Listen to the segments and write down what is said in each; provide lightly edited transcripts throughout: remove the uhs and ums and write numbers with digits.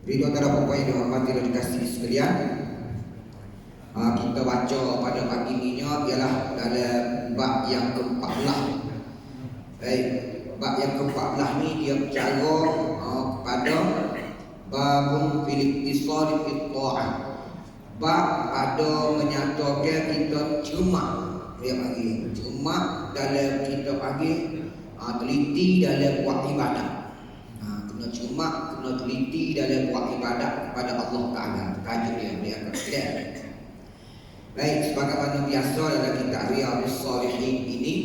Video terhadap yang dihormati dan dikasihi sekalian, kita baca pada pagi ini ialah dalam bab yang ke-14. Baik, bab yang ke-14 ni dia bercara kepada babun fil ittisal fil ta'ah. Bab pada menyatakan kita cermat, dia panggil cermat dalam kita panggil teliti dalam buat ibadat. Kena cermat, kena teliti dalam buat ibadat kepada Allah Ta'ala. Tajuk dia akan sekalian. Baik, sebagaimana biasa dalam kitab Riyadhus Shalihin ini,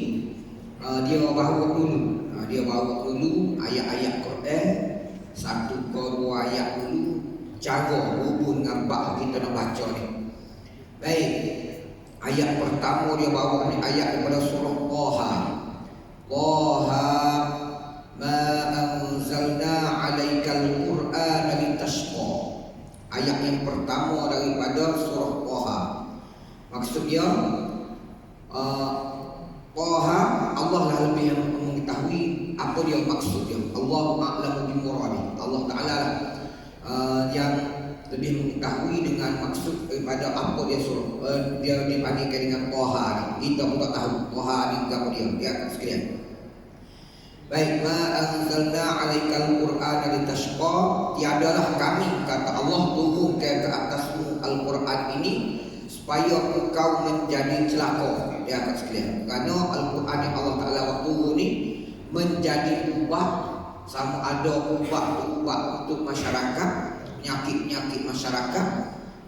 dia bawa dulu ayat-ayat Quran, satu ke dua ayat dulu, cara hubung dengan bab kita nak baca ni. Baik, ayat pertama dia bawa ni ayat daripada surah Taha. Taha ma anzalna 'alaikal Qur'ana litashqa. Ayat yang pertama daripada surah Taha. Maksudnya Taha, Allah lah lebih yang mengetahui apa dia maksud dia. Allahu a'lamu bimuradi. Allah Ta'ala yang lebih mengetahui dengan maksud daripada apa dia suruh. Dia dipanggilkan dengan Taha ni. Kita pun tak tahu Taha ni apa dia. Dia akan sekalian. Baik, ma anzalna 'alaikal Qur'ana litashqa. Tiadalah kami, kata Allah, turunkan ke atasmu Al-Quran ini supaya engkau menjadi celaka. Dia akan sekalian. Kerana Al-Quran yang Allah Ta'ala waktu ni menjadi ubat, sama ada ubat untuk masyarakat, penyakit-penyakit masyarakat,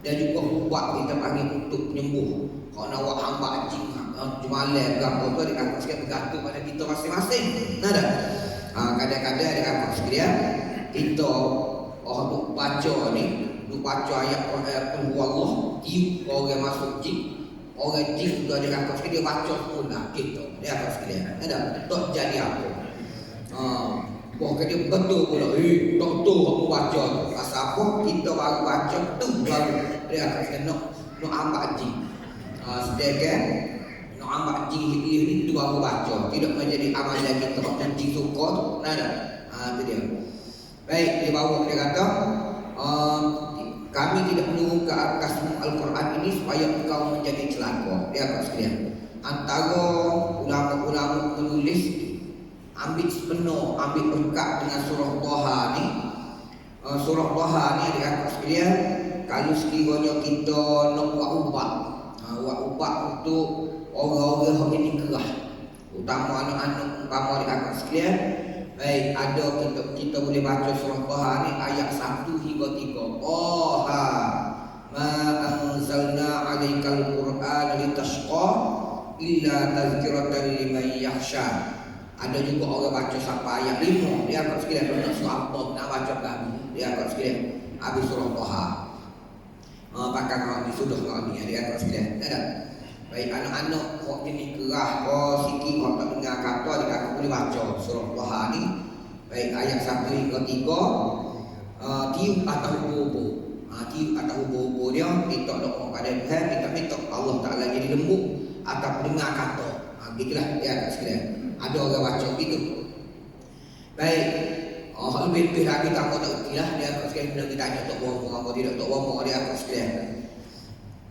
dan juga ubat kita panggil untuk penyembuh. Kalau nak buat hamba jin, jumalah ke apa tu, dia akan sekalian bergantung pada kita masing-masing. Nada. Kadang-kadang dia akan sekalian kita orang tu baca ni, tu baca ayat Qul huwallah, tiup orang masuk jin. Orang jin tu dia akan sekalian dia baca pula kita. Dia akan sekalian. Nada. Tak jadi apa. Bukan dia betul pula. Tak tahu aku baca tu. Pasal apa? Kita baru baca tu baru dia akan sekalian nak hamba jin. Sedangkan nak hamba jin ni tu baru baca. Tidak menjadi amalan kita dan jin suka tu. Nada. Itu dia. Baik, dia bawa dia kata kami tidak menurun ke atasmu Al-Quran ini supaya engkau menjadi celaka. Dia akan sekalian. Antara ulama-ulama menulis ambil sepenuh, ambil berkat dengan surah Taha ni. Surah Taha ni dia akan sekalian, kalau sekiranya kita nak buat ubat untuk orang-orang yang ini kerah, utama anak-anak umpama dia akan sekalian. Baik, ada kita boleh baca surah Taha ni ayat 1 hingga 3. Taha ma anzalna 'alaikal Qur'ana litashqa illa tazkiratan liman yakhsha. Ada juga orang baca sampai ayat 5. Dia akan sekalian nak surah apa nak baca kami. Dia akan sekalian habis surah Taha. Pakai kami sudah kami dia akan sekalian. Ada. Baik, anak-anak kok jenis kerah, sikit kok tak dengar kata, dia akan boleh baca surah Taha ni. Baik, ayat 1 hingga 3. Tiup atau bobo. Tiup atau bobo dia, kita doa pada Tuhan, kita minta Allah Ta'ala jadi lembut atau dengar kata. Begitulah dia akan sekalian. Ada orang baca gitu. Baik, lebih lagi tak mau tak erti lah. Dia akan sekalian bila kita tanya tak bohong apa tidak tak bohong, dia akan sekalian.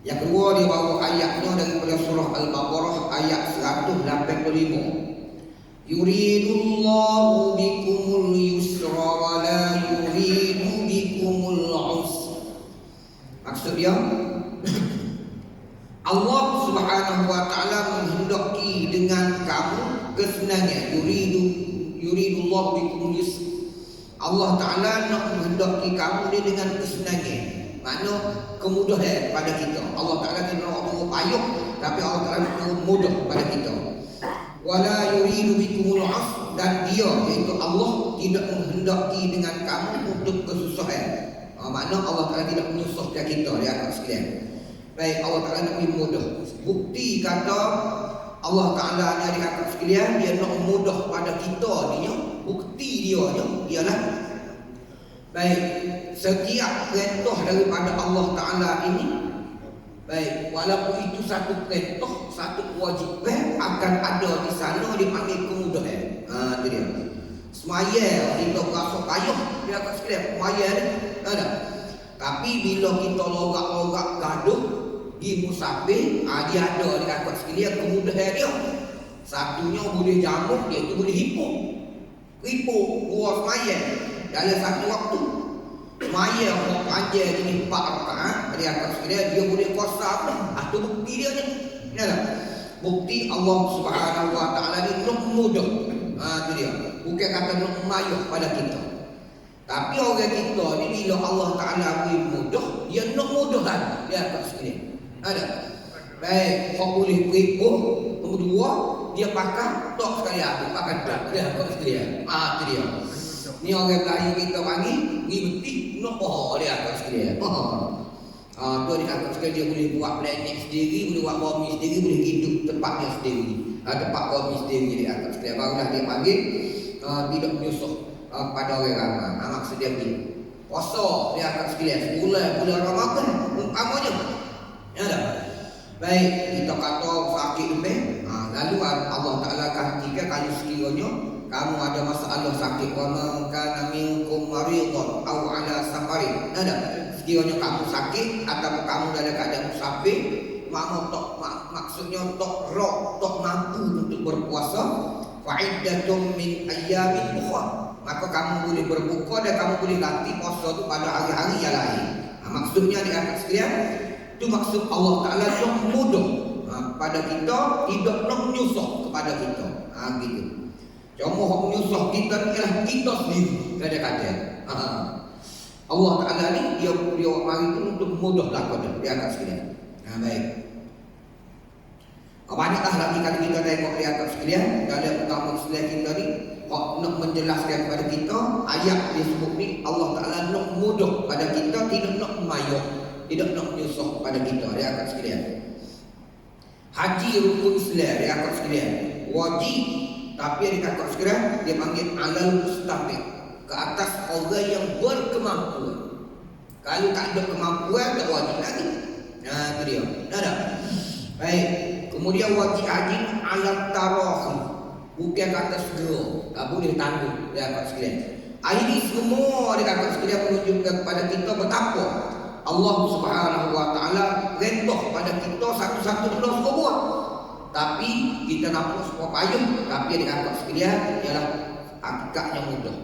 Yang kedua dia bawa ayatnya daripada surah Al-Baqarah ayat 185. Yuridullahu bikumul yusra wa la yuridu bikumul usra. Maksud dia Allah Subhanahu wa taala menghendaki dengan kamu kesenangan. Yuridullahu bikumul yusra. Allah Ta'ala nak menghendaki kamu ni dengan kesenangan. Makna kemudahan pada kita. Allah Ta'ala tidak nak tunggu payung, tapi Allah Ta'ala nak mudah pada kita. Wala yuridu bikumul usra, dan dia iaitu Allah tidak menghendaki dengan kamu untuk kesusahan. Makna Allah Ta'ala tidak menyusahkan kita. Dia akan sekalian. Baik, Allah Ta'ala nak mudah. Bukti kata Allah Ta'ala ni akan sekalian, dia nak mudah pada kita ni. Bukti dia ialah baik, setiap perintah daripada Allah Ta'ala ini, baik, walaupun itu satu perintah, satu kewajipan, akan ada di sana dipanggil kemudahan. Itu dia. Semaya kita berasa payah dia kat sekalian semaya ni. Ada. Tapi bila kita logak-logak gaduh di musafir, dia ada dekat kat sekalian kemudahan dia. Satunya boleh jamuk, dia tu boleh hipo. Hipo dua semaya dalam satu waktu. Semaya orang panjang jenis 4 rakaat dia kat sekalian dia boleh kuasa dah. Itu bukti dia ni. Ada. Bukti Allah Subhanahu Wa Taala ni mudah. Itu dia. Bukan kata nak mayuh pada kita. Tapi orang kita ni bila Allah Ta'ala beri mudah, dia nak mudah lagi. Dia akan sekalian. Ada. Baik, kau boleh beripuh. Nombor 2, dia pakai tok sekali habis. Pakai tok. Dia akan sekalian. Itu dia. Ni orang Melayu kita panggil, ni betul nak bohong dia akan sekalian. Tu dia akan sekalian dia boleh buat planet sendiri, boleh buat bumi sendiri, boleh hidup tempatnya sendiri. Tempat bumi sendiri dia akan sekalian. Barulah dia panggil tidak menyusuh pada orang ramai. Maksud dia begini. Puasa dia akan sekalian bulan Ramadan umpamanya. Ya dah. Baik, kita kata sakit lebih. Lalu Allah Taala katakan kalau sekiranya kamu ada masalah sakit, wa man kana minkum maridun aw ala safarin. Ada. Sekiranya kamu sakit atau kamu dalam keadaan musafir, maksudnya tok mampu untuk berpuasa, fa'iddatun min ayyamin ukhra, maka kamu boleh berbuka dan kamu boleh ganti puasa itu pada hari-hari yang lain. Maksudnya di atas sekalian, itu maksud Allah Ta'ala yang mudah pada kita, tidak nak menyusah kepada kita. Gitu. Cuma yang menyusah kita ialah kita sendiri. Kata-kata Allah Ta'ala ni dia mari itu untuk mudah lakukan di atas sekalian. Baik. Banyaklah lagi kalau kita tengok di atas sekalian dalam utama sekalian kita ni nak menjelaskan kepada kita ayat dia sebut ni Allah Ta'ala nak mudah pada kita, tidak nak mayuh, tidak nak menyusah pada kita di atas sekalian. Haji rukun Islam di atas sekalian wajib, tapi di atas sekalian dia panggil alal mustaqim, ke atas orang yang berkemampuan. Kalau tak ada kemampuan tak wajib lagi. Itu dia. Ada. Baik. Kemudian wajib haji alat tarakhi, bukan kata segera, tak boleh tangguh di atas sekalian. Ini semua di atas sekalian menunjukkan kepada kita betapa Allah Subhanahu Wa Taala rendah pada kita satu-satu benda suka buat. Tapi kita nampak semua payung, tapi di atas sekalian ialah hakikatnya mudah.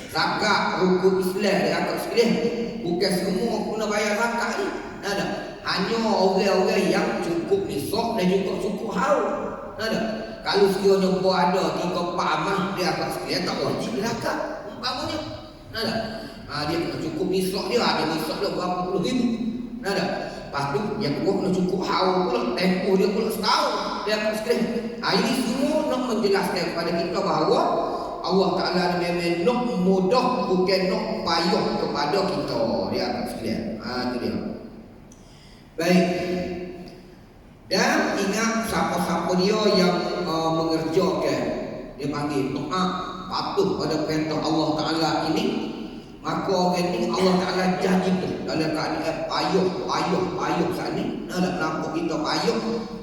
Zakat rukun Islam di atas sekalian, bukan semua guna bayar zakat ni. Ada. Hanya orang-orang yang cukup nisab dan juga cukup haul. Ada. Kalau sekiranya buat ada 3-4 amal dia akan sekalian tak wajib zakat. Umpamanya. Ada. Dia kena cukup nisab dia, ada nisab dia berapa puluh ribu. Ada. Lepas tu yang kedua kena cukup haul pula, tempoh dia pula setahun dia akan sekalian. Ini semua nak menjelaskan kepada kita bahawa Allah Ta'ala memang nak mudah, bukan nak payah kepada kita. Dia akan sekalian. Itu dia. Baik. Dan ingat siapa-siapa dia yang mengerjakan, dia panggil taat, patuh pada perintah Allah Ta'ala ini, maka orang ini Allah Ta'ala janji tu dalam keadaan payah saat ni. Nak nampak kita payah,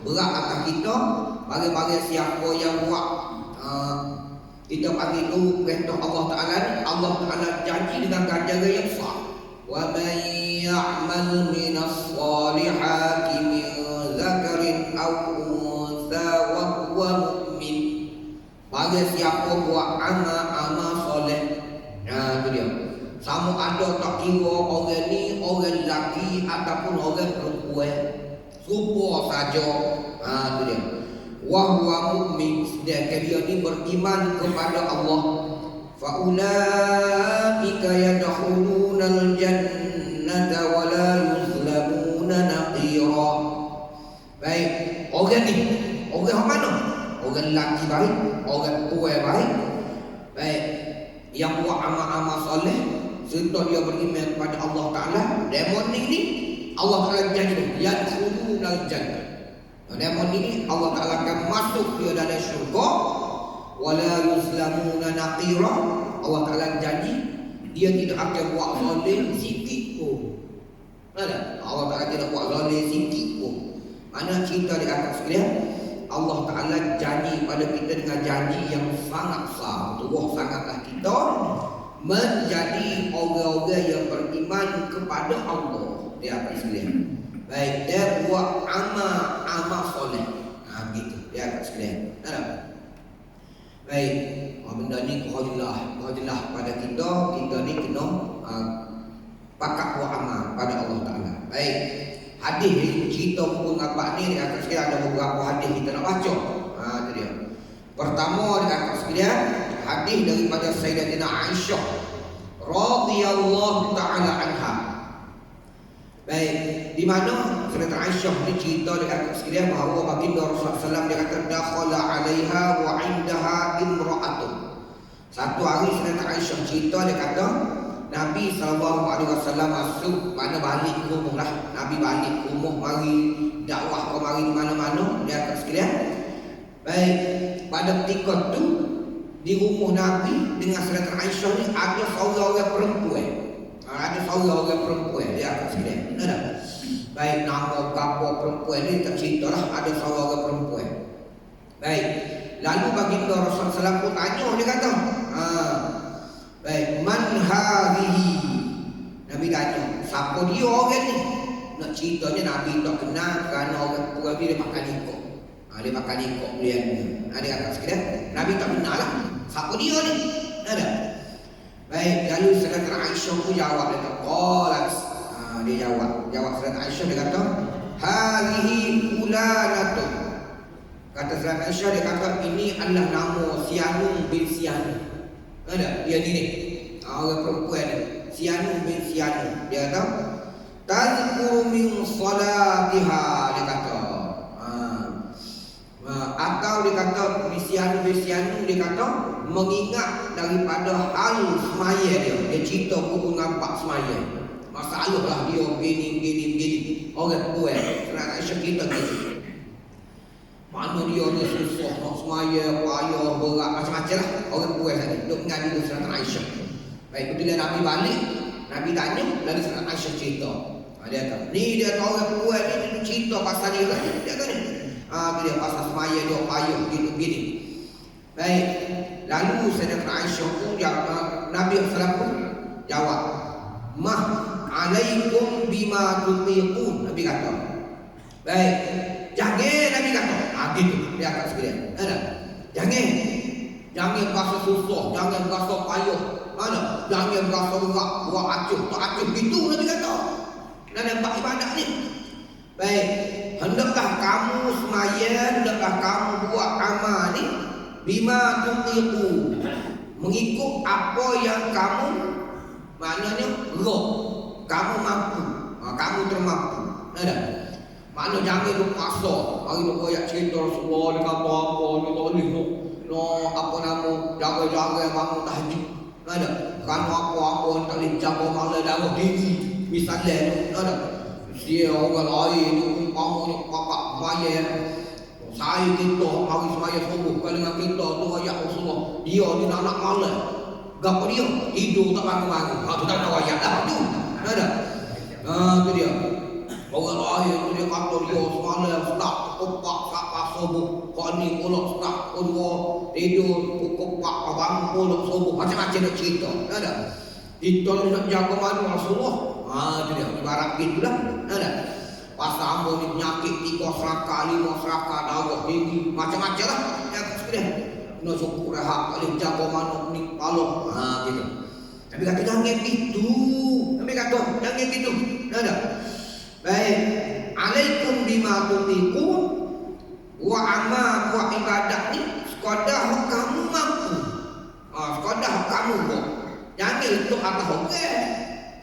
berat atas kita, bagi-bagi siapa yang buat kita panggil dulu perintah Allah Ta'ala ni, Allah Ta'ala janji dengan ganjaran yang besar. Wa man ya'mal minas salihati min zakarin aw untha wa huwa mu'min. Bagi siapa buat amal soleh, itu dia. Sama ada tak kira orang ni orang lelaki ataupun orang perempuan, serupa saja. Itu dia. Wa huwa mu'min, sedangkan dia ni beriman kepada Allah. Fa ulaika yadkhulunal jannata wa la yuzlamuna naqira. Baik, orang ni orang mana? Orang lelaki baik, orang perempuan baik. Baik, yang buat amal-amal soleh serta dia beriman kepada Allah Ta'ala, demon ni Allah Ta'ala janji yadkhulunal jannah. Demon ini Allah Ta'ala akan masuk dia dalam syurga, wala yuzlamuna naqira. Allah Ta'ala janji dia tidak akan buat zalim sikit pun. Allah Ta'ala tidak buat zalim sikit pun. Mana cerita di atas sekalian, Allah Ta'ala janji pada kita dengan janji yang sangat besar. Allah sangatlah kita menjadi orang-orang yang beriman kepada Allah. Dia akan sekalian. Baik, dia buat amal soleh. Begitu. Dia akan sekalian. Baik, benda ni Alhamdulillah pada kita ni kena pakat buat amal pada Allah Ta'ala. Baik, hadis cerita buku ngapak ni dia akan sekalian, ada beberapa hadis kita nak baca. Itu dia. Pertama dia akan sekalian, hadis daripada Sayyidatina Aisyah radhiyallahu ta'ala anha. Baik, di mana Sayyidatina Aisyah ni cerita dekat sekalian bahawa baginda Rasulullah SAW dia kata dakhala 'alaiha wa 'indaha imra'atun. Satu hari Sayyidatina Aisyah cerita dia kata Nabi SAW masuk, mana balik ke rumah lah. Nabi balik ke rumah, mari dakwah ke mari di mana-mana dia akan sekalian. Baik, pada ketika tu di rumah Nabi dengan Sayyidatina Aisyah ni ada seorang perempuan. Ada seorang perempuan dia akan sekalian. Benar tak? Baik, nama apa perempuan ni tak cerita lah, ada seorang perempuan. Baik, lalu baginda Rasulullah SAW pun tanya, dia kata baik, man hadhihi. Nabi tanya, siapa dia orang ni? Nak ceritanya Nabi tak kenal kerana orang tua dia pakai nikah. Dia pakai nikah beliau ni. Dia akan sekalian, Nabi tak kenal lah siapa dia ni. Ada. Baik, lalu Sayyidatina Aisyah pun jawab, dia kata qalat. Dia jawab Sayyidatina Aisyah, dia kata hadhihi fulanatun. Kata Sayyidatina Aisyah, dia kata ini adalah nama Sianum bin Sianum. Ada, dia ni orang perempuan ni, Sianum bin Sianum. Dia kata tazkuru min salatiha, dia kata atau dia kata Sianum bin Sianum, dia kata mengingat daripada hal semaya dia. Dia cerita buku nampak semaya, masalah lah dia begini orang perempuan. Sayyidatina Aisyah cerita gitu, mana dia ni susah nak semaya, payah, berat, macam-macam lah. Orang perempuan tadi duk mengaji dengan Sayyidatina Aisyah. Baik, bila Nabi balik, Nabi tanya, lalu Sayyidatina Aisyah cerita. Dia kata, ni dia tahu orang perempuan ni, dia cerita pasal dia lah. Dia kata ni, dia pasal semaya dia payah, begini. Baik, lalu Sayyidatina Aisyah pun Nabi SAW pun jawab, mah alaikum bima tutiqun. Nabi kata, baik, jangan, Nabi kata gitu, dia akan sekalian. Jangan rasa susah, jangan rasa payah, jangan rasa berat, buat acuh, tak acuh gitu, Nabi kata. Dan nampak ibadat ni. Baik, hendaklah kamu semaya, hendaklah kamu buat amal ni bima tutiqu, mengikut apa yang kamu, maknanya kamu mampu, kamu termampu. Ada. Mana jangan duk pasal, mari duk koyak cerita Rasulullah dia kata apa, dia tak boleh no apa nama, jaga-jaga bangun tahajud. Ada. Kan apa-apa tak boleh jaga malam darah tinggi. Misalnya tu, ada. Dia orang lain tu umpamanya bapak semaya, saya kita hari semaya subuh kalau dengan kita tu ayat Rasulullah, dia ni nak malam. Gapo dia? Tidur tak bangun-bangun. Tu tak tahu ayat dah tu. Ada. Tu dia. Orang lain tu dia kata dia semalam start pukul 4 sampai subuh. Kau ni pula start pukul 2 tidur pukul 4 bangun pula subuh. Macam-macam nak cerita. Ada. Kita nak jaga mana Rasulullah. Tu dia ibarat gitulah. Ada. Pasal ambo ni penyakit 3 serakah, 5 serakah, darah tinggi, macam-macam lah. Ya sekalian. Nak syukur hak boleh jaga mana ni pala. Gitu. Tapi kata jangan gitu. Tapi kata jangan gitu. Ada. Baik, alaikum bima tutiqun wa amal wa ibadah ni sekadar kamu mampu. Sekadar kamu buat. Jangan untuk atas orang.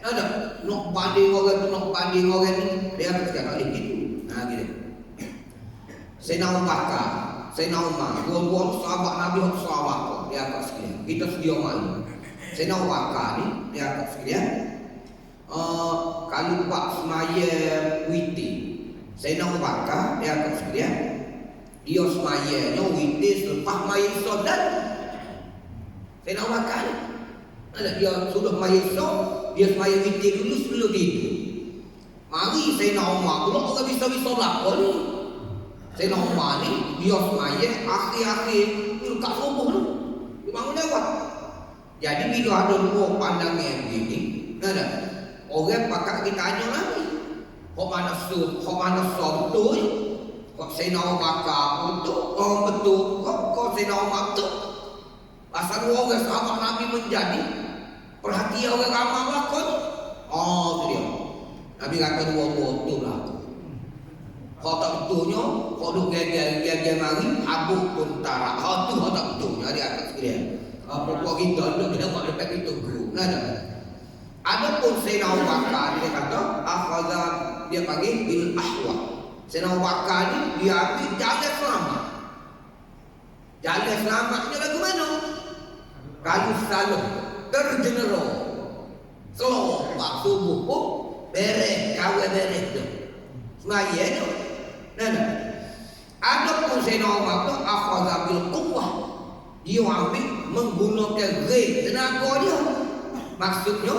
Ada nak banding orang tu, nak banding orang ni, dia akan cakap tak gitu. Gitu. Sayyidina Umar, dua-dua sahabat Nabi, sahabat dia akan sekalian. Kita sedia malu. Sayyidina Umar ni dia akan sekalian. Kalau buat semaya witir, Sayyidina Abu Bakar dia akan sekalian, dia semayanya witir selepas maya solat. Sayyidina Abu Bakar dia sudah maya solat, dia semaya witir dulu sebelum tidur. Mari Sayyidina Umar pula orang bisa solat ni. Sayyidina Umar ni dia semaya akhir-akhir dekat subuh tu. Dia bangun lewat. Jadi bila ada dua pandangan yang begini, ada orang pakak kita tanya lagi. Kok mana betul? Kok Sayyidina Umar betul? Oh betul. Kok Sayyidina Umar betul? Pasal orang sahabat Nabi menjadi perhatian orang ramai belakang. Oh tu dia. Nabi kata dua-dua betul lah. Kalau tak betulnya, kalau duk gel-gel mari, habuk pun tarak. Kalau tu kalau tak betulnya, dia akan sekalian. Pokok kita duk dia nak lepas itu guru. Ada pun Sayyidina Abu Bakar dia kata, akhadha dia panggil bil ahwa. Sayyidina Abu Bakar ni dia ambil jalan selamat. Jalan selamatnya lagu mana? Kayu salur terjenero. Selompak subuh pun beres, kawin beres tu. Semaya tu. Ada pun Sayyidina Umar tu akhadha bil quwwah. Dia ambil menggunakan tenaga dia. Maksudnya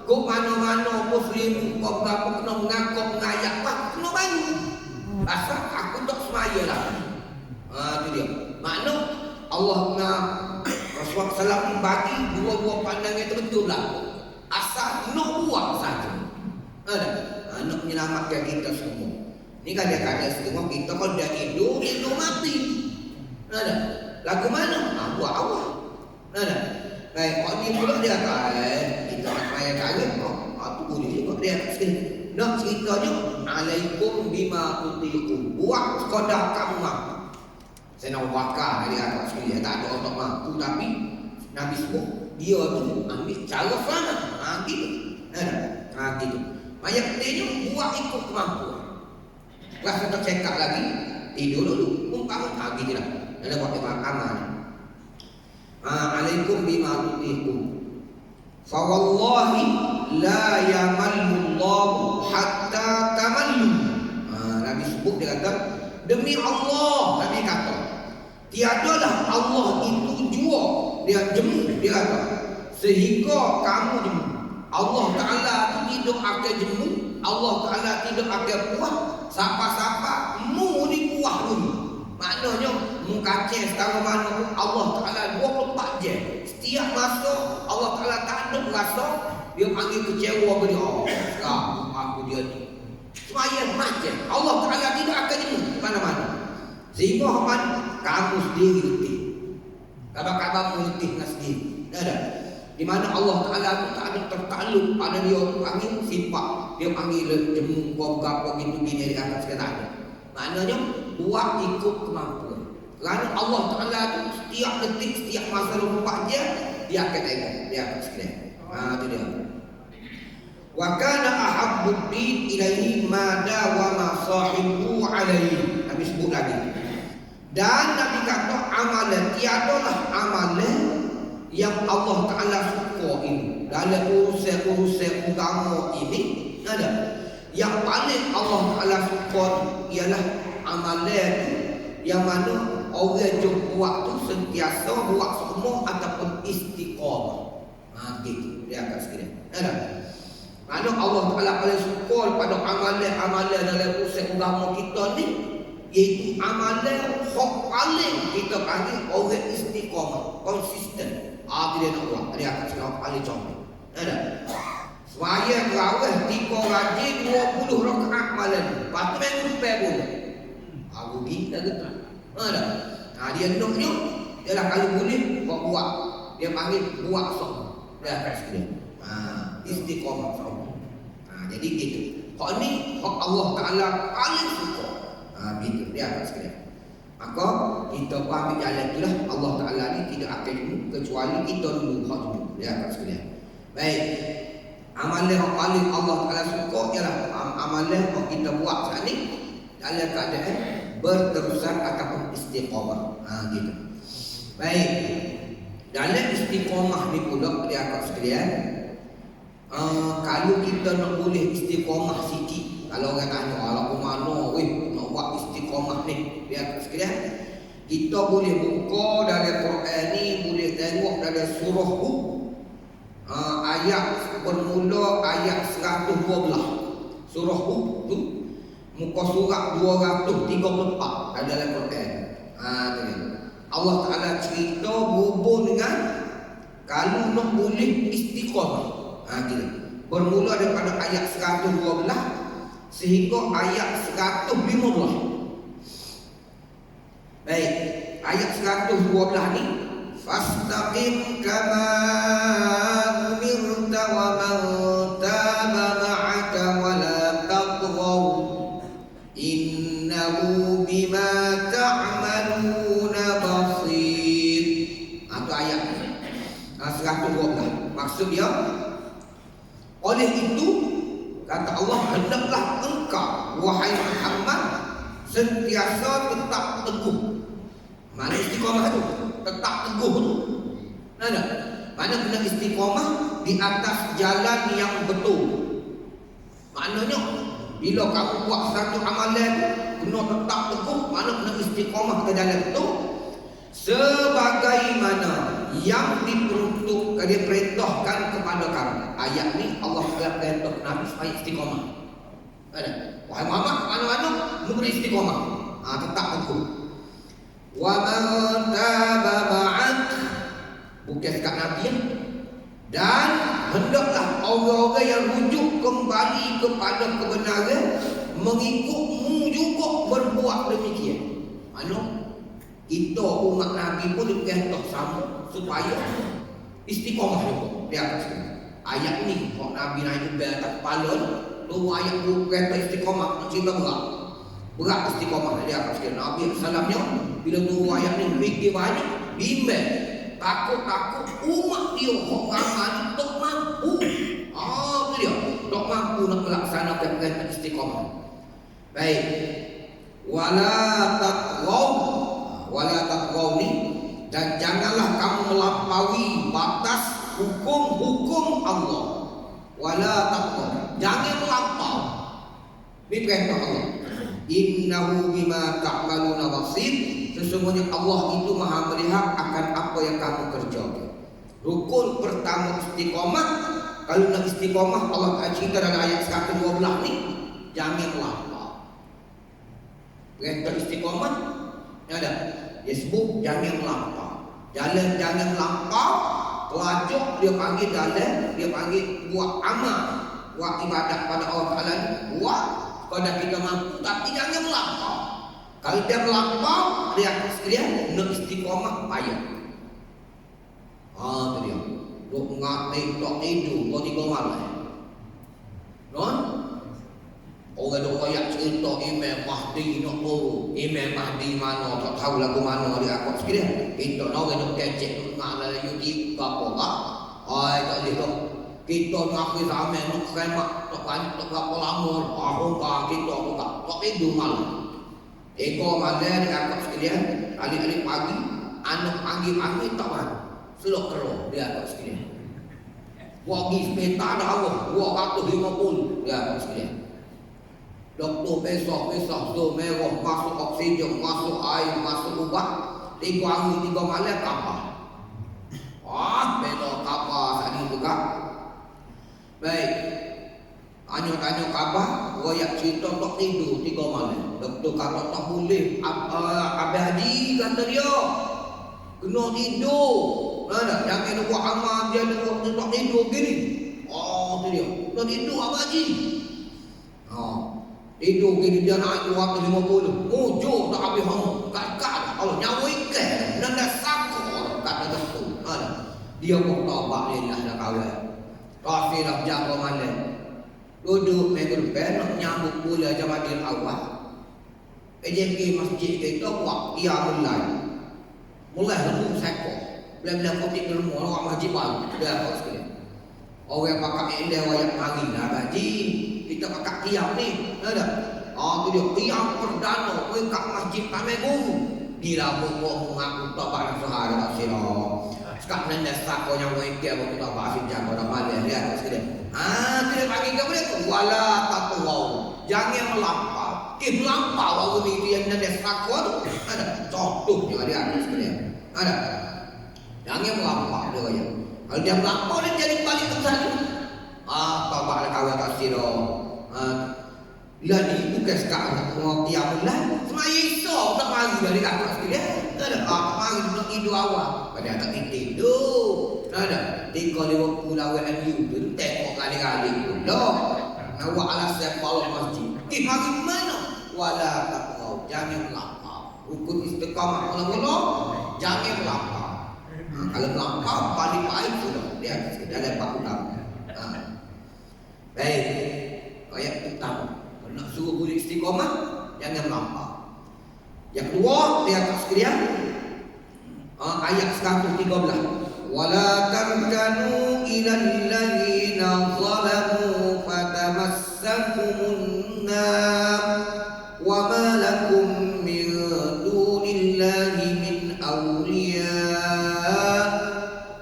kau mana-mana muslim kau berapa kena mengaku mengayak apa kena bangun. Pasal aku tak semaya lah. Tu dia. Makna Allah nak Rasulullah SAW bagi dua-dua pandangan itu betul lah. Asal nak buat saja. Nak menyelamatkan kita semua. Ni kadang-kadang semua kita kalau dah tidur mati. Lagu mana? Buat awal. Baik, orang ni pula dia kata, kita nak raya kaya, tu boleh juga dia kata. Nak ceritanya, alaikum bima tutikum. Buat sekadar kamu mampu. Saya nak bakar dia kata sekali, tak ada orang mampu, tapi Nabi sebut, dia tu ambil cara selamat. Gitu. Gitu. Banyak pentingnya buat ikut kemampuan. Rasa tercekak lagi, tidur dulu. Umpama gitu lah. Ada buat amal. Alaikum bima tutikum. Fa wallahi la yamallu Allah hatta tamallu. Nabi sebut dia kata, demi Allah, Nabi kata, tiadalah Allah itu jua, dia jemu, dia kata, sehingga kamu jemu. Allah Ta'ala tidak akan jemu, Allah Ta'ala tidak akan puas. Siapa-siapa mu ni puas dulu. Maknanya mu kacau setara mana pun Allah Ta'ala 24 jam. Setiap masa Allah Ta'ala tak ada rasa, dia panggil kecewa beri sekarang aku dia ni. Semaya macam Allah Ta'ala tidak akan jemu mana-mana. Sehingga kamu sendiri letih. Kabar-kabar mu letih dengan sendiri. Ada. Di mana Allah Ta'ala itu tak ada tertakluk pada dia panggil sifat. Dia panggil jemu kau gitu gini di atas kita ada. Maknanya buat ikut kemampuan. Kerana Allah Ta'ala itu setiap detik, setiap masa 24 jam dia akan tengok, dia akan sekalian. Itu dia. Wa kana ahabbud din ilaihi ma dawama sahibu alaihi. Nabi sebut lagi. Dan Nabi kata amalan tiadalah amalan yang Allah Ta'ala suka ini dalam urusan agama ini ada. Yang paling Allah Ta'ala suka ialah amalan yang mana orang yang buat tu sentiasa buat semua ataupun istiqamah. Gitu dia akan sekalian. Ada. Mana Allah Ta'ala paling suka pada amalan dalam urusan agama kita ni, iaitu amalan hak paling kita panggil orang istiqamah, konsisten. Dia nak buat, dia akan sekalian paling comel. Ada. Semaya terawih 3 rajin 20 rakaat malam. Lepas tu minggu depan pun. Rugi dah gitu. Ada. Dia nuknya ialah kalau boleh buat. Dia panggil buat sok. Dia akan sekalian. Istiqamah sok. Jadi gitu. Hak ni hak Allah Ta'ala paling suka. Gitu dia akan sekalian. Maka kita ambil jalan itulah. Allah Ta'ala ni tidak akan dulu kecuali kita dulu hak dulu. Dia akan sekalian. Baik. Amalan yang paling Allah Ta'ala suka ialah amalan yang kita buat saat ni dalam keadaan berterusan ataupun istiqamah. Gitu. Baik. Dalam istiqamah ni pula dia akan sekalian, kalau kita nak boleh istiqamah sikit, kalau orang tanya ala mana nak buat istiqamah ni, dia akan sekalian, kita boleh buka dari Quran ni, boleh tengok dari surah Hud. Ayat bermula ayat 112 surah Hud tu muka surat 234 dalam Quran. Tu dia. Allah Taala cerita berhubung dengan kalau nak boleh istiqamah. Gitu. Bermula daripada ayat 112 sehingga ayat 115. Baik, ayat 112 ni, fastaqim kama umirta wa man taba ma'aka wa la taghaw innahu bima ta'maluna basir. Itu ayat 112. Maksud dia, oleh itu kata Allah, hendaklah engkau wahai Muhammad sentiasa tetap teguh. Mana istiqamah tu? Tetap teguh tu. Mana? Mana kena istiqamah di atas jalan yang betul. Maknanya bila kamu buat satu amalan kena tetap teguh, mana kena istiqamah ke jalan betul. Sebagaimana yang diperintahkan kepada kamu. Ayat ni Allah telah perintah Nabi supaya istiqamah. Ada. Wahai Muhammad, mana-mana kena istiqamah. Tetap teguh. Wa man taba ma'ak, bukan sekat Nabi ya. Dan hendaklah orang-orang yang rujuk kembali kepada kebenaran mengikutmu juga berbuat demikian. Kita umat Nabi pun diperintah sama supaya istiqamah juga. Dia kata ayat ni kalau Nabi naik ke atas kepala tu ayat tu perintah istiqamah, cerita berat istiqamah. Dia kata Nabi sallamnya bila tu ayat ni fikir banyak, bimbang, takut umat dia kok ramai tak mampu. Tu dia, tak mampu nak melaksanakan perintah istiqamah. Baik. Wala taqwaw ni, dan janganlah kamu melampaui batas hukum-hukum Allah. Wala taqwaw, jangan melampau. Ini perintah Allah. Innahu bima ta'maluna basir, sesungguhnya Allah itu maha melihat akan apa yang kamu kerjakan. Rukun pertama istiqamah. Kalau nak istiqamah, Allah cerita dalam ayat 112 ni, jangan melampau. Perintah istiqamah ada, dia sebut jangan melampau. Jalan jangan melampau. Pelajar dia panggil jalan, dia panggil buat amal, buat ibadat pada Allah Taala, buat pada kita mampu, tapi jangan melampau. Kalau dia melampau, dia akan sekalian nak istiqamah payah. Tu dia. Duk ngatik tak tidur, kau 3 malam. Non? Orang duk royak cerita Imam Mahdi nak turun. Imam Mahdi mana, tak tahu lagu mana dia akak sekalian. Kita nak orang duk kecek duk ngalah YouTube apa tak. Tak boleh tu. Kita nak ke ramai nak keremak, tak banyak, tak berapa lama. Kita buka, tak tidur malam. Eko malam dia akak sekalian, alik-alik pagi, anak panggil-panggil tak mana. Selok keruh dia akak sekalian. Buat pergi sepeta dah awak, 250 dia akak sekalian. Doktor besok tu merah, masuk oksigen, masuk air, masuk ubat. 3 hari 3 malam kapal. Beda kapal tadi buka. Baik. Tanya khabar, royak cerita tak tidur 3 malam. Doktor kata tak boleh. Abang Haji kata dia, kena tidur. Jangan buat amal dia tak tidur gini. Tu dia. Kena tidur Abang Haji. Tidur gini dia naik 250. Mujur tak habis hang. Kat kalau nyawa ikan nanda sakor kata doktor. Dia pun taubat dia dah kawan. Tapi dah jaga malam. Duduk minggu depan nak nyambut pula Jamatil awal. PJK masjid kita buat ia mulai lembu sekor. Bila-bila kotik ke rumah orang masjid baru. Dia apa sekali. Orang pakai ilai wayak hari lah haji. Kita pakai qiyam ni. Ada. Tu dia qiyam perdana kat masjid Taman Guru. Bila buku mengaku tak barang sehari tak silap. Sekarang nanda sakor yang mereka buku tak barang jaga dah malam dia tak sekali. Dia panggil ke boleh tu. Wala taqwaw. Jangan melampau. Melampau aku ni yang nanda sakor tu. Ada. Contohnya dia tak sekali. Ada. Jangan melampau dia kaya. Kalau dia melampau, dia jadi balik ke sana. Taubat lah kawan tak silap. Bila ni bukan sekarang mau qiyamul lail, semaya esok tak mari dari kakak sekalian. Tak ada mari nak tidur awal. Pada tak tidur. Tak ada. Tiga lima puluh MU tu tengok kali-kali pula. Nak buat alasan kalau masjid. Mari mana? Wala taqau, jangan melampau. Rukun istiqamah mula-mula jangan melampau. Kalau melampau paling baik sudah dia dalam bab utama. Baik. Ayat utama. Nak suruh boleh istiqamah, jangan melampau. Yang kedua, dia akan sekalian ayat 113. Wala tarkanu ilal ladzina zalamu fatamassakumun nar wa ma lakum min dunillahi min awliya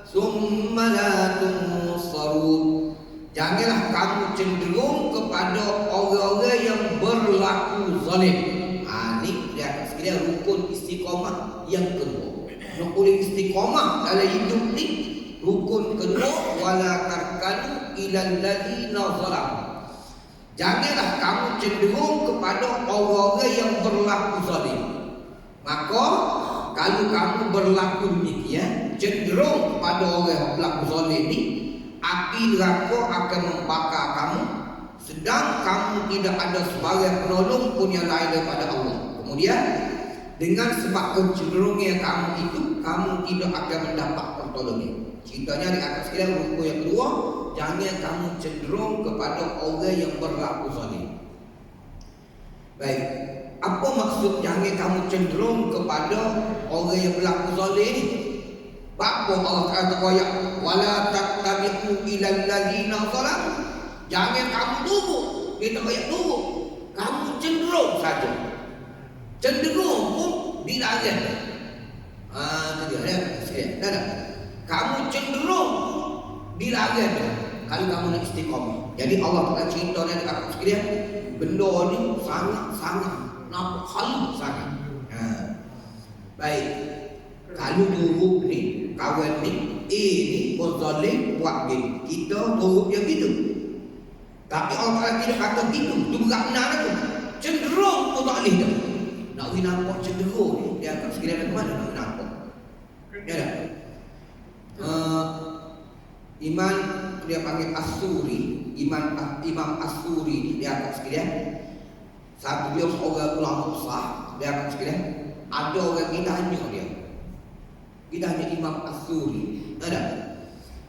thumma la tunsarun. Janganlah kamu cenderung kepada orang-orang yang berlaku zalim. Ini dia sekalian rukun istiqamah yang kedua. Nak boleh istiqamah dalam hidup ni, rukun kedua, wala tarkanu ilal ladzina zalam. Janganlah kamu cenderung kepada orang-orang yang berlaku zalim. Maka kalau kamu berlaku demikian, cenderung kepada orang yang berlaku zalim ni, api neraka akan membakar kamu, sedang kamu tidak ada sebarang penolong pun yang lain daripada Allah. Kemudian dengan sebab kecenderungan kamu itu, kamu tidak akan mendapat pertolongan. Ceritanya di atas sekalian rukun yang kedua, jangan kamu cenderung kepada orang yang berlaku zalim. Baik, apa maksud jangan kamu cenderung kepada orang yang berlaku zalim ni? Apa Allah kata ayat wala tattabi'u ilal ladzina zalam. Jangan kamu tunggu. Kita ayat tunggu. Kamu cenderung saja. Cenderung pun dilarang. Itu dia ya. Sekalian. Dah. Kamu cenderung dilarang kalau kamu nak istiqamah. Jadi Allah Taala cerita ni dekat sekalian, benda ni sangat nampak halus sangat. Baik. Kalau dulu ni kawan ni ni zalim buat gini, kita turut dia gitu. Tapi Allah Taala tidak kata gitu. Itu bukan benar tu. Cenderung pun tak boleh dah. Nak pergi nampak cenderung ni, dia akan sekalian ke mana nak nampak. Ya tak? Iman dia panggil As-Suri, Imam As-Suri dia akan sekalian. Satu dia seorang ulama besar, dia akan sekalian. Ada orang kita hanya dia. Kita hanya Imam As-Suri. Ada.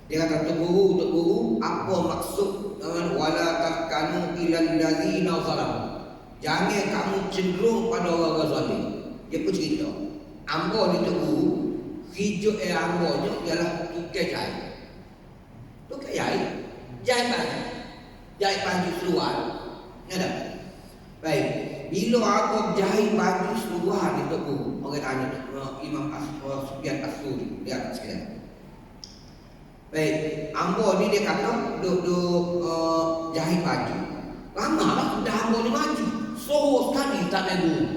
Dia kata Tok Guru, apa maksud dengan wala tarkanu ilal ladzina zalam? Jangan kamu cenderung pada orang zalim. Dia pun cerita. Ambo ni Tok Guru, hijau ambo je ialah tukar jahit. Tukar jahit. Jahit baju seluar. Ada. Baik. Bila aku jahit baju seluar ni Tok Guru, orang tanya Imam Sufyan As-Suri, dia akan sekalian. Baik, ambo ni dia kata duk jahit baju. Lama lah dah ambo ni maju. Soho sekali tak ada guru.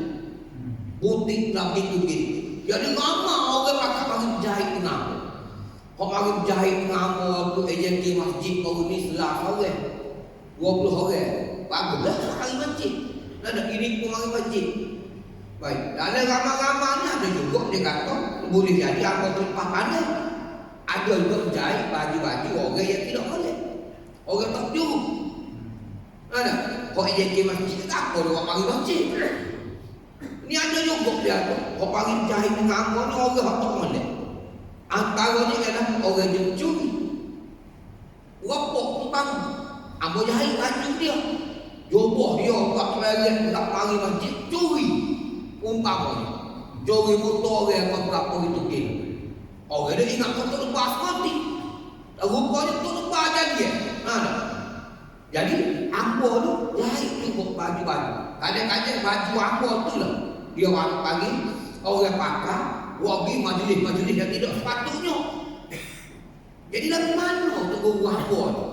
Butik tak begitu. Jadi lama orang pakai bagi jahit dengan ambo. Kau bagi jahit dengan ambo waktu agensi masjid baru ni 11 orang. 20 orang. Baguslah sekali masjid. Ada ini pun mari masjid. Baik, dalam ramai-ramai ni ada juga dia kata boleh jadi ambo terlepas pandai. Ada juga jahit baju-baju orang yang tidak boleh. Orang tak juru. Ada. Kau agensi masjid tak apa dia panggil masjid. Ni ada juga dia tu. Kau panggil jahit dengan ambo ni orang tak boleh. Antaranya adalah orang yang curi. Rapok tentang ambo jahit baju dia. Joboh dia kat toilet tak mari masjid curi. Umpamanya curi motor orang berapa itu kilo. Orang dia ingat kau tak lepas mati. Rupanya tak lepas jadi. Jadi ambo tu jahit tu baju-baju. Kadang-kadang baju ambo tu lah dia orang panggil orang pakai wagi majlis-majlis yang tidak sepatutnya. Jadi dari mana tu guru ambo tu?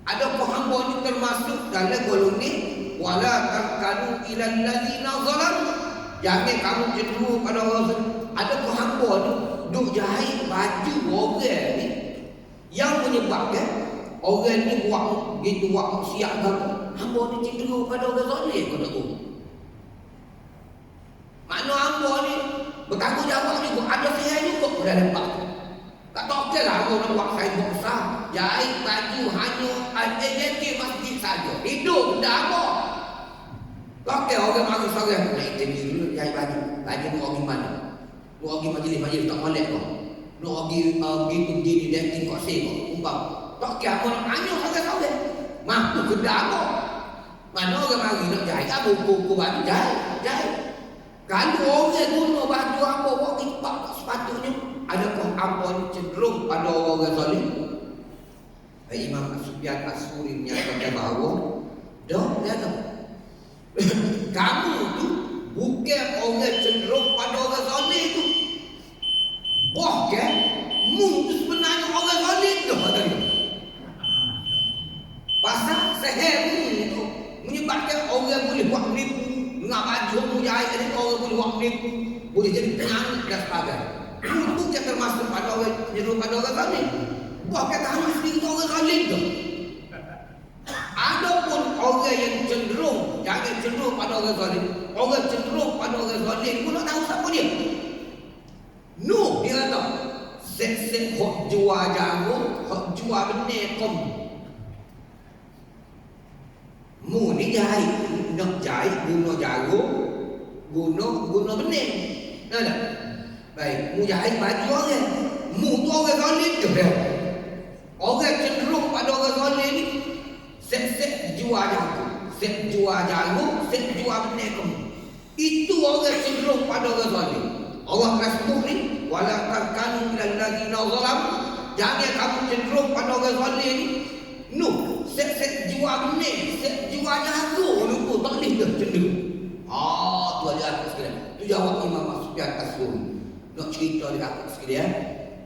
Adakah hamba ni termasuk dalam golongan ni wala tarkanu ilal ladzina zalam? Jangan kamu cenderung pada orang zalim. Adakah hamba ni duk jahit baju orang ni yang menyebabkan orang ni buat gitu, buat maksiat ke apa, hamba ni cenderung pada orang soleh kata tu. Makna hamba ni bertanggungjawab juga, ada sihat juga pada lepas tu. Tak tahu okey lah orang nak buat saya besar, jahit baju hanya identiti masjid saja. Hidup dah apa? Okey, orang mari sore nak interview dulu jahit baju. Baju nak pergi mana? Nak pergi majlis tak molek kau. Nak pergi begini dating kok sih kok umpam. Tak kira pun hanya sore-sore. Mampu kedah apa? Mana orang mari nak jahit buku baju jahit. Kalau orang guna baju apa buat kipak sepatutnya, adakah apa ni cenderung pada orang zalim? Imam Sufyan As-Suri menyatakan bahawa dah kata kamu tu bukan orang cenderung pada orang zalim tu. Bahkan mu tu sebenarnya orang zalim tu kata dia. Pasal seher tu menyebabkan orang boleh buat menipu. Dengan baju mujahid ni orang boleh buat menipu, boleh jadi penyanyi dan sebagainya. Itu bukan termasuk pada orang cenderung pada orang zalim. Bahkan kamu sendiri orang zalim tu. Adapun orang yang cenderung, jangan cenderung pada orang zalim. Orang cenderung pada orang zalim pun nak tahu siapa dia. No, dia kata set hok jual jagung, hok jual benih kom. Mu ni jahit, nak jahit guna jagung, guna benih. Ada. Baik, mu jahit baju orang. Mu tu orang zalim je dia. Orang cenderung pada orang zalim ni set jual jagung, set jual benih kamu. Itu orang cenderung pada orang zalim. Allah Rasul ni wala takanu ilal ladina zalam. Jangan kamu cenderung pada orang zalim ni. No, set jual benih, set jual jagung lupa tak boleh dah cenderung. Tu ada aku sekalian. Tu jawab Imam Sufyan As-Suri. Nak cerita dekat aku sekalian.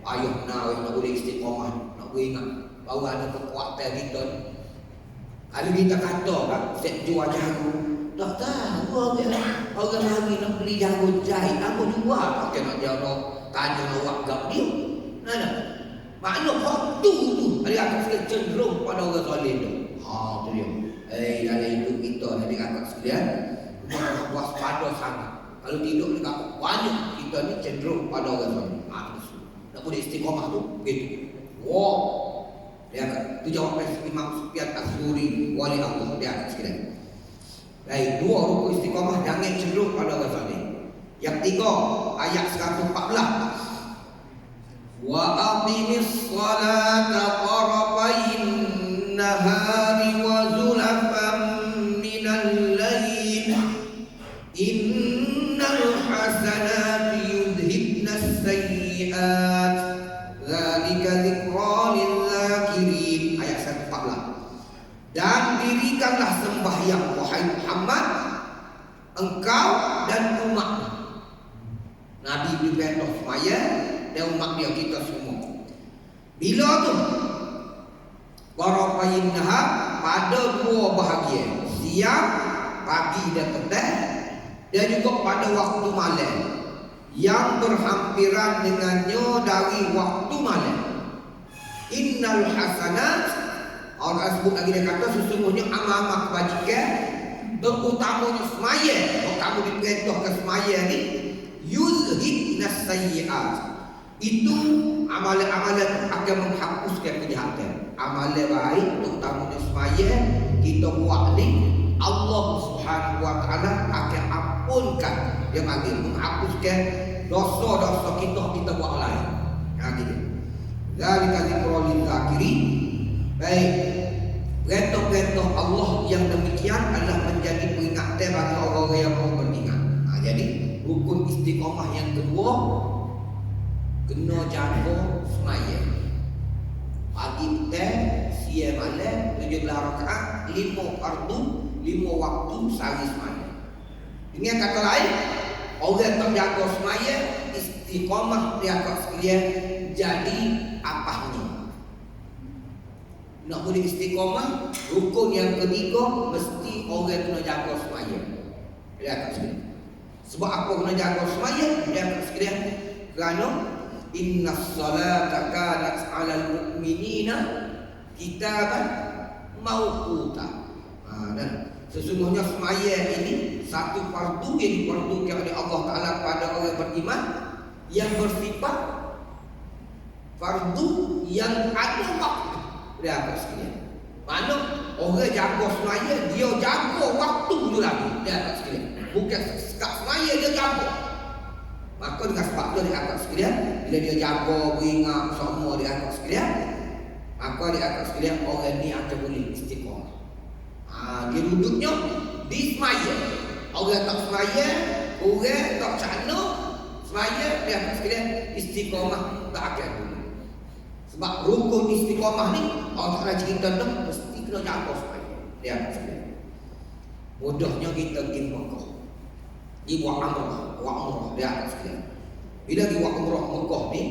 Ayuh nak boleh istiqamah, nak boleh ingat bahawa ada kekuatan kita ni. Kalau kita kata kan set jual jagung, tak tahu orang lagi nak beli jagung jahit, apa jual pakai nak jawab tanya awak gap dia. Mana? Makna waktu tu ada akak cenderung pada orang zalim tu. Tu dia. Dalam hidup kita tadi akak sekalian, kita waspada sangat. Kalau tidur dekat banyak kita ni cenderung pada orang zalim. Tak boleh istiqamah tu begitu. Dia akak tu jawab Imam Sufyan As-Suri wali Allah dia akak sekalian. Baik, dua rukun istiqamah jangan cenderung pada orang zalim. Yang tiga ayat 114. Wa aqimis salata tarafayn nahari wa zulafan minal lail innal hasanati yudhibnas sayyi'at dzalika dzikra lil zakirin. Ayat 114. Dan dirikanlah sembahyang wahai Muhammad, engkau dan umat. Nabi diperintah sembahyang dan umat dia kita semua. Bila tu? Warafayin nahar, pada dua bahagian, siang, pagi dan petang, dan juga pada waktu malam yang berhampiran dengannya dari waktu malam. Innal hasanat, orang sebut lagi dia kata sesungguhnya amal-amal kebajikan terutamanya sembahyang. Kalau kamu diperintah ke sembahyang ni, yuzhibnas sayyi'at, itu amalan-amalan akan menghapuskan kejahatan. Amalan baik terutamanya sembahyang kita buat ni, Allah Subhanahu wa taala akan ampunkan, dia panggil menghapuskan dosa-dosa kita buat lain. Gitu. Zalika dzikrul lil zakirin. Baik. Perintah-perintah Allah yang demikian adalah menjadi peringatan bagi orang-orang yang mau beringat. Jadi rukun istiqamah yang kedua, kena jaga sembahyang. Pagi petang, siang malam, 17 rakaat, 5 fardu, 5 waktu sehari sembahyang. Dengan kata lain, orang tak jaga sembahyang, istiqamah dia kat sekalian jadi apanya. Nak boleh istiqamah, rukun yang ketiga mesti orang kena jaga sembahyang. Dia kat sekalian. Sebab apa kena jaga sembahyang? Dia kat sekalian kerana innas salata kanat 'alal mu'minina kita kan mau kuta. Dan sesungguhnya semaya ini satu fardu yang difardukan oleh Allah Ta'ala pada orang beriman yang bersifat fardu yang ada waktu. Dia akan sekalian. Mana orang jaga semaya, dia jaga waktu tu lagi. Dia akan sekalian. Bukan sekat semaya dia jaga. Maka dengan sebab tu dia akan sekalian, bila dia jaga, beringat semua dia akan sekalian, maka dia akan sekalian orang ni akan boleh istiqamah. Dia duduknya di semaya. Orang tak semaya, orang tak cana semaya, dia akan sekalian istiqamah tak akan boleh. Sebab rukun istiqamah ni Allah Ta'ala cerita dah mesti kena jaga semaya. Dia akan sekalian. Mudahnya kita pergi Mekah, dia buat umrah dia akan sekalian. Bila dia buat umrah Mekah ni,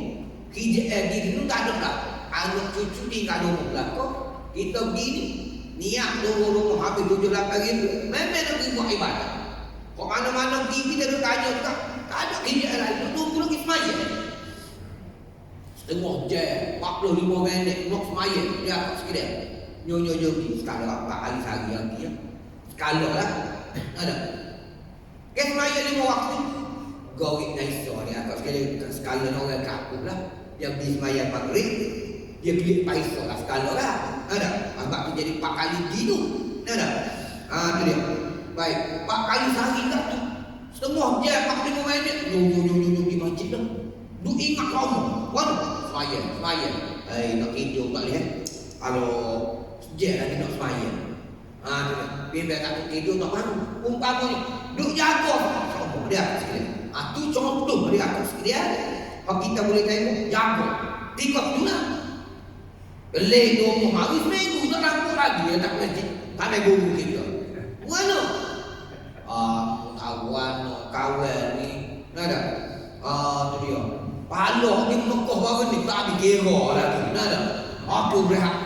KJL di tak ada dah. Anak cucu ni tak ada belakang. Kita pergi ni niat rumah habis 7-8 ribu, memang nak pergi buat ibadah. Kok mana-mana pergi kita tanya juga, tak ada KJL lain, tunggu lagi semaya. Setengah jam, 45 minit nak semaya, dia akan sekalian. Nyonya pergi sekali apa kali sehari lagi ya. Sekali lah. Ada. Kes semaya 5 waktu. Gawik naisa dia akan sekali orang kampung lah. Dia pergi semaya maghrib, dia beli paisa lah sekali lah. Ada. Sebab tu jadi 4 kali gitu. Ada. Tu dia. Baik, 4 kali sehari tak tu. Setengah jam 45 minit. Nyonya di masjid dah. Duk ingat kamu. Wan, semaya. Nak tidur tak lihat. Kalau sejak lagi nak semaya. Biar tak tidur tak mahu. Umpamanya duk jaga semua dia sekalian. Tu contoh dia akan sekalian. Kalau kita boleh tengok jaga. Tiga tu lah. Belih 20 hari seminggu tak nampak lagi dia tak masjid. Tak ada guru kita. Mana? Kawan ni. Ada. Tu dia. Pahala di Mekah baru ni tak habis kira lagi. Ada. Aku berehat.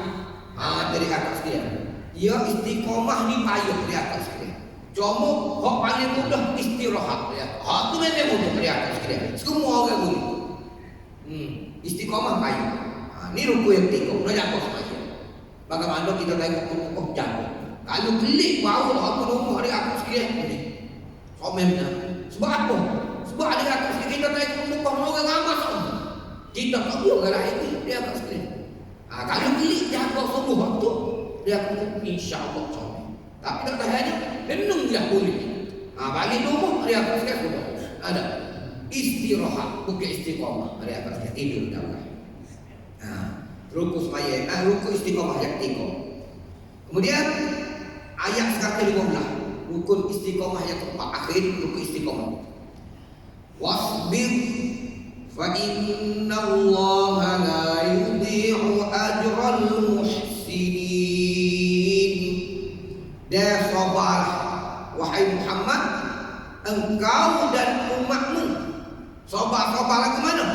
Jadi akan sekalian. Dia istiqamah ni payah dia akan sekalian. Cuma hak paling mudah istirahat dia. Tu memang mudah dia akan sekalian. Semua orang boleh. Istiqamah payah. Ni rukun yang 3. Nak jaga semaya. Bagaimana kita tengok rukun jaga. Kalau pelik baru aku rumah dia akan sekalian ni. Soalnya sebab apa? Sebab dia akan sekalian kita tengok rukun orang ramai semua. Kita tak boleh orang lain ni dia akan sekalian. Kalau pelik jaga semua waktu dia akan insya-Allah comel. Tapi tak tahannya renung dia boleh. Balik rumah dia akan sekalian ada istirahat bukan istiqamah. Dia akan sekalian tidur dah. Rukun semaya, rukun istiqamah yang 3. Kemudian ayat 115, rukun istiqamah yang keempat, akhir rukun istiqamah. Wasbir fa innallaha la yudhi'u ajral muhsinin. Dan sabar wahai Muhammad, engkau dan umatmu. Sabar lagu mana?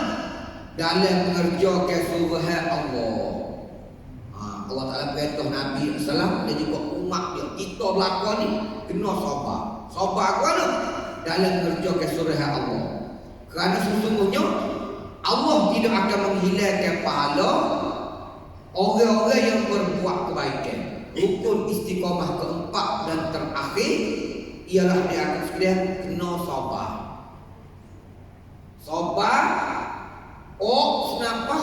Dalam mengerjakan suruhan Allah. Allah Ta'ala perintah Nabi SAW dan juga umat dia. Kita belakang ni kena sabar. Sabar ke mana? Dalam mengerjakan suruhan Allah. Kerana sesungguhnya Allah tidak akan menghilangkan pahala orang-orang yang berbuat kebaikan. Rukun istiqamah keempat dan terakhir ialah dia akan sekalian kena sabar. Sabar kenapa?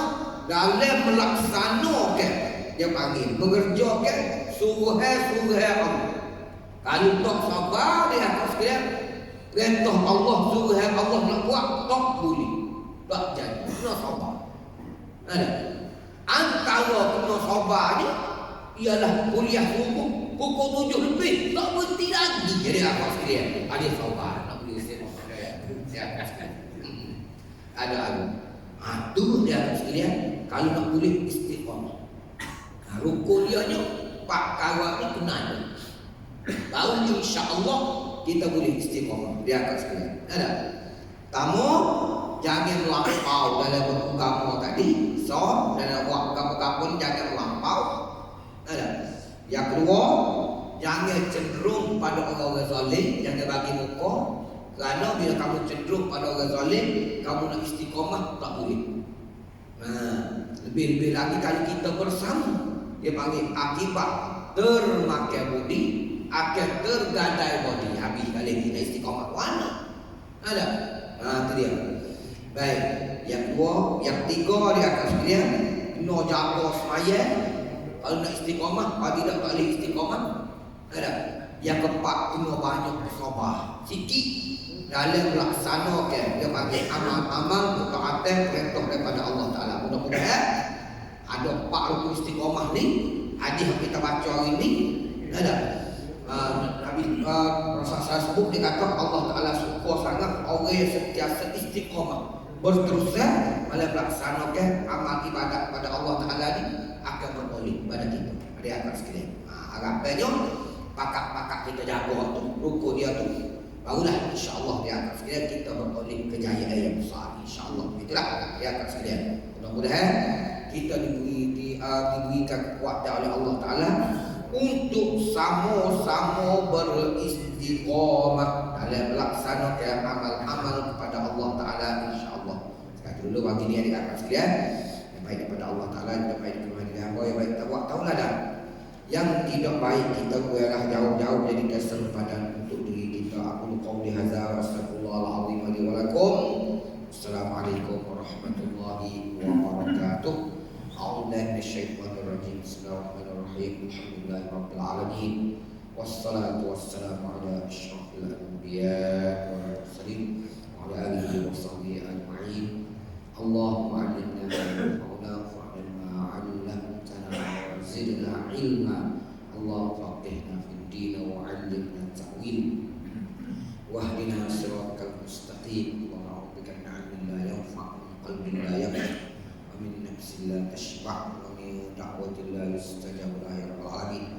Dalam melaksanakan dia panggil mengerjakan suruhan Allah. Kalau tak sabar dia akan sekalian perintah Allah, suruhan Allah nak buat tak boleh. Tak jadi. Kena sabar. Ada. Antara kena sabar ni ialah kuliah subuh pukul 7 lebih tak berhenti lagi. Jadi apa sekalian? Ada sabar nak boleh ada. Tu dia sekalian kalau nak boleh istiqamah. Rukun dia nya 4 perkara ni kena ada. Baru insya-Allah kita boleh istiqamah. Dia akan sekalian. Ada. Kamu jangan melampau dalam beragama tadi. Dalam buat apa-apa jangan melampau. Ada. Yang kedua, jangan cenderung pada orang-orang zalim, jangan bagi muka. Kerana bila kamu cenderung pada orang zalim, kamu nak istiqamah tak boleh. Lebih-lebih lagi kalau kita bersama Dia panggil akibat termakai budi, akhir tergadai budi. Habis kali kita istiqamah mana? Ada. Itu dia. Baik. Yang dua, yang tiga dia akan sekalian kena jaga semaya. Kalau nak istiqamah, kalau tidak tak boleh istiqamah. Ada. Yang keempat, kena banyak bersabar. Sikit dalam melaksanakan dia panggil amal-amal ketaatan perintah daripada Allah Taala. Mudah-mudahan ada 4 rukun istiqamah ni hadis yang kita baca hari ni ada. Nabi Rasulullah sebut dia kata Allah Taala suka sangat orang yang sentiasa istiqamah berterusan dalam melaksanakan amal ibadat pada Allah Taala ni akan beroleh pada kita. Ada akan sekalian. Harapannya pakak-pakak kita jaga tu rukun dia tu, barulah insya-Allah dia akan sekalian kita beroleh kejayaan yang besar insya-Allah. Itulah dia akan sekalian. Mudah-mudahan kita diberikan kekuatan oleh Allah Taala untuk sama-sama beristiqamah dalam melaksanakan amal-amal kepada Allah Taala insya-Allah. Sekali dulu bagi ni adik kakak sekalian, yang baik daripada Allah Taala, yang baik daripada hamba, yang baik kita buat tahulah dah. Yang tidak baik kita buatlah jauh-jauh jadi kesempadan untuk diri kita. Aku qauli hadza wa astaghfirullahal azim li wa lakum. Assalamualaikum warahmatullahi wabarakatuh. A'udzu billahi minasyaitonir rajim. Bismillahirrahmanirrahim. Alhamdulillahirabbil alamin. Wassalatu wassalamu ala asyrafil anbiya'i wal mursalin wa ala alihi wa sahbihi ajma'in. Allahumma 'allimna ma yanfa'una wa'allimna ma 'allamtana wa zidna 'ilma. Allahumma faqihna fid din wa 'allimna ta'wil. Wahdina siratal mustaqim. Allahumma bika na'min la yanfa'u qalbin la yakhfa. Amin nafsin la tashba' wa min da'watin la yustajab la ya rabbal alamin.